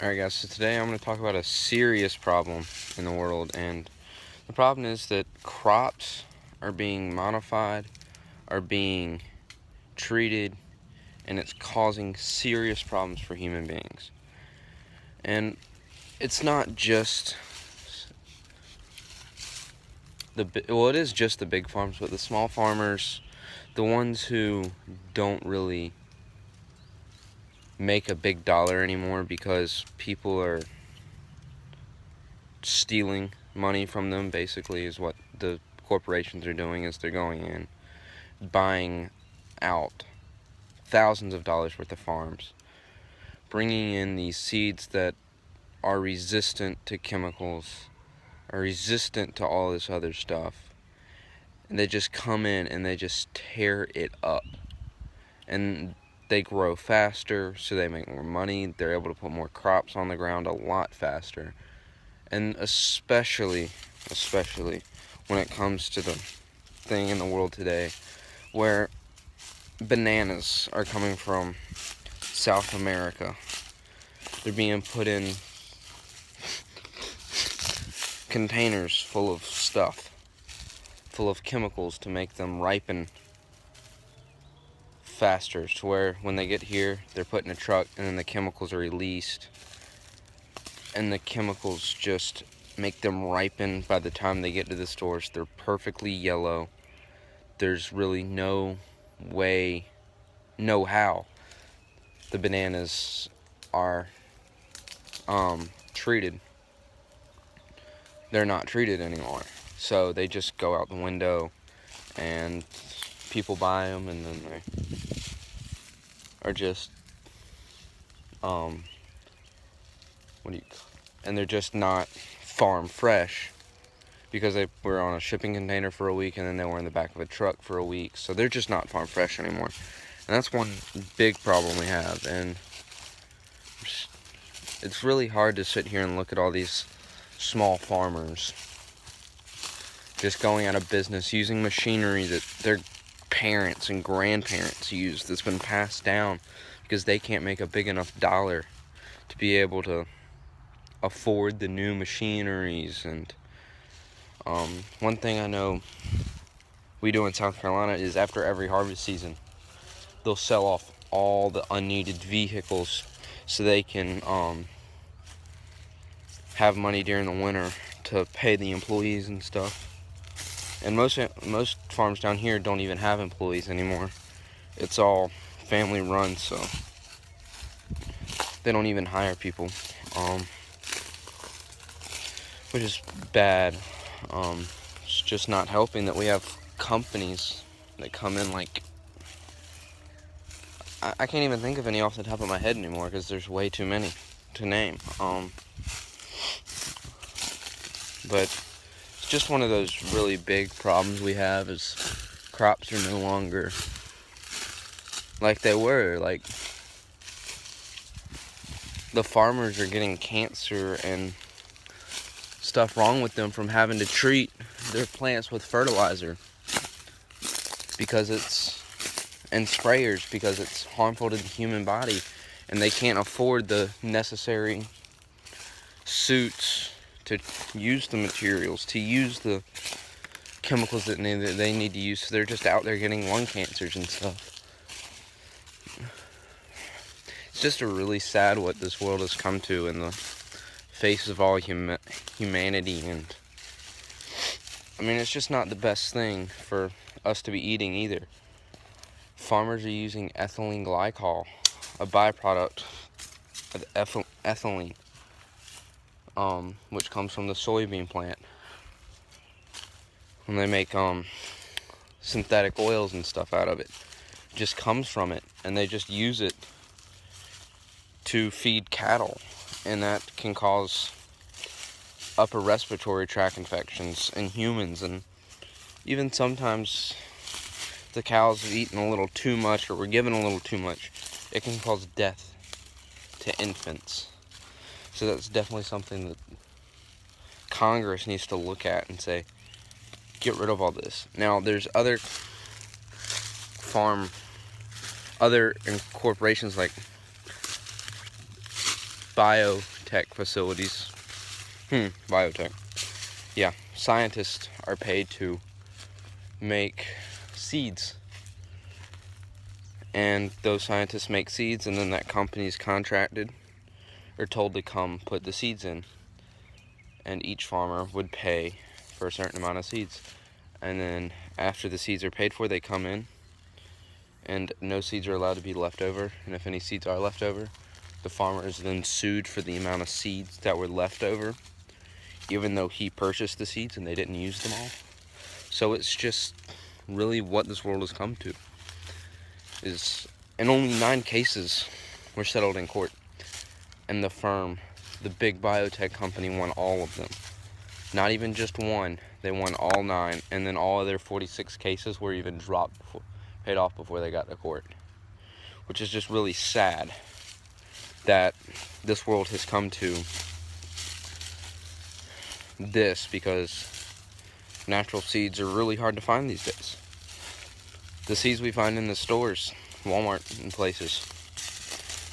Alright guys, so today I'm going to talk about a serious problem in the world, and the problem is that crops are being modified, are being treated, and it's causing serious problems for human beings. And it's not just it is just the big farms, but the small farmers, the ones who don't really make a big dollar anymore because people are stealing money from them, basically, is what the corporations are doing. Is they're going in, buying out thousands of dollars worth of farms, bringing in these seeds that are resistant to chemicals, are resistant to all this other stuff, and they just come in and they just tear it up. And they grow faster, so they make more money. They're able to put more crops on the ground a lot faster. And especially when it comes to the thing in the world today where bananas are coming from South America. They're being put in containers full of stuff, full of chemicals to make them ripen faster, to where when they get here, they're put in a truck and then the chemicals are released, and the chemicals just make them ripen. By the time they get to the stores, they're perfectly yellow. There's really no how the bananas are treated. They're not treated anymore, so they just go out the window, and people buy them, and then they are just and they're just not farm fresh, because they were on a shipping container for a week and then they were in the back of a truck for a week. So they're just not farm fresh anymore, and that's one big problem we have. And it's really hard to sit here and look at all these small farmers just going out of business, using machinery that their parents and grandparents used, that's been passed down, because they can't make a big enough dollar to be able to afford the new machineries. And one thing I know we do in South Carolina is, after every harvest season, they'll sell off all the unneeded vehicles so they can have money during the winter to pay the employees and stuff. And most farms down here don't even have employees anymore. It's all family run, so they don't even hire people, which is bad. It's just not helping that we have companies that come in like, I can't even think of any off the top of my head anymore, because there's way too many to name. But it's just one of those really big problems we have, is crops are no longer like they were. Like, the farmers are getting cancer and stuff wrong with them from having to treat their plants with fertilizer and sprayers, because it's harmful to the human body, and they can't afford the necessary suits to use the materials, to use the chemicals that they need to use. So they're just out there getting lung cancers and stuff. It's just a really sad what this world has come to in the face of all humanity. And I mean, it's just not the best thing for us to be eating either. Farmers are using ethylene glycol, a byproduct of ethylene, which comes from the soybean plant. When they make synthetic oils and stuff out of it, it just comes from it, and they just use it to feed cattle, and that can cause upper respiratory tract infections in humans. And even sometimes the cows have eaten a little too much, or were given a little too much, it can cause death to infants. So that's definitely something that Congress needs to look at and say, get rid of all this. Now, there's other corporations like biotech facilities. Biotech. Yeah, scientists are paid to make seeds. And those scientists make seeds, and then that company's contracted or told to come put the seeds in. And each farmer would pay for a certain amount of seeds. And then after the seeds are paid for, they come in, and no seeds are allowed to be left over. And if any seeds are left over, the farmer is then sued for the amount of seeds that were left over, even though he purchased the seeds and they didn't use them all. So it's just really what this world has come to. And only 9 cases were settled in court. And the firm, the big biotech company, won all of them. Not even just one, they won all 9. And then all of their 46 cases were even paid off before they got to court. Which is just really sad that this world has come to this, because natural seeds are really hard to find these days. The seeds we find in the stores, Walmart and places,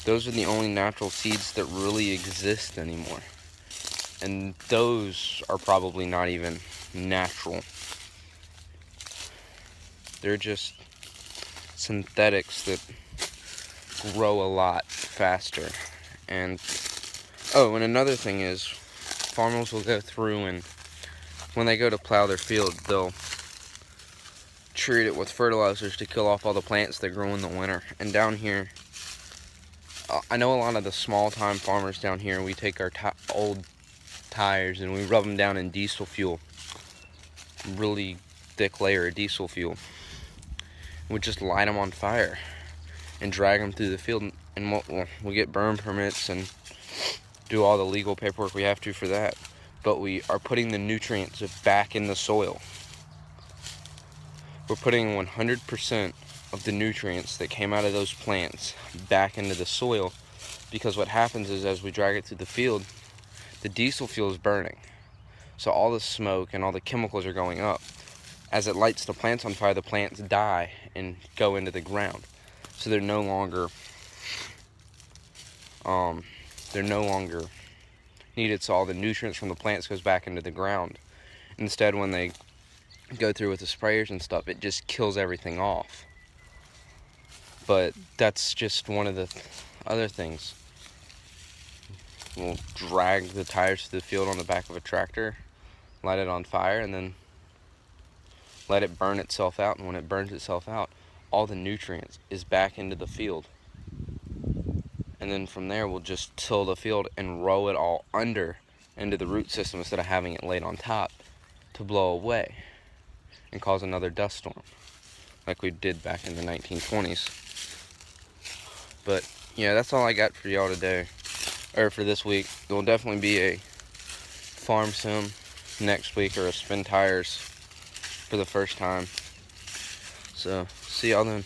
those are the only natural seeds that really exist anymore. And those are probably not even natural. They're just synthetics that grow a lot faster. And another thing is, farmers will go through, and when they go to plow their field, they'll treat it with fertilizers to kill off all the plants that grow in the winter. And down here, I know a lot of the small time farmers down here, we take our old tires and we rub them down in diesel fuel, really thick layer of diesel fuel. We just light them on fire and drag them through the field, and we'll get burn permits and do all the legal paperwork we have to for that. But we are putting the nutrients back in the soil. We're putting 100% of the nutrients that came out of those plants back into the soil, because what happens is, as we drag it through the field, the diesel fuel is burning. So all the smoke and all the chemicals are going up. As it lights the plants on fire, the plants die and go into the ground. So they're no longer needed, so all the nutrients from the plants goes back into the ground. Instead, when they go through with the sprayers and stuff, it just kills everything off. But that's just one of the other things. We'll drag the tires to the field on the back of a tractor, light it on fire, and then let it burn itself out. And when it burns itself out, all the nutrients is back into the field. And then from there, we'll just till the field and row it all under into the root system, instead of having it laid on top to blow away and cause another dust storm like we did back in the 1920s. But yeah, that's all I got for y'all today, or for this week. There'll definitely be a farm sim next week, or a spin tires for the first time. So see y'all then.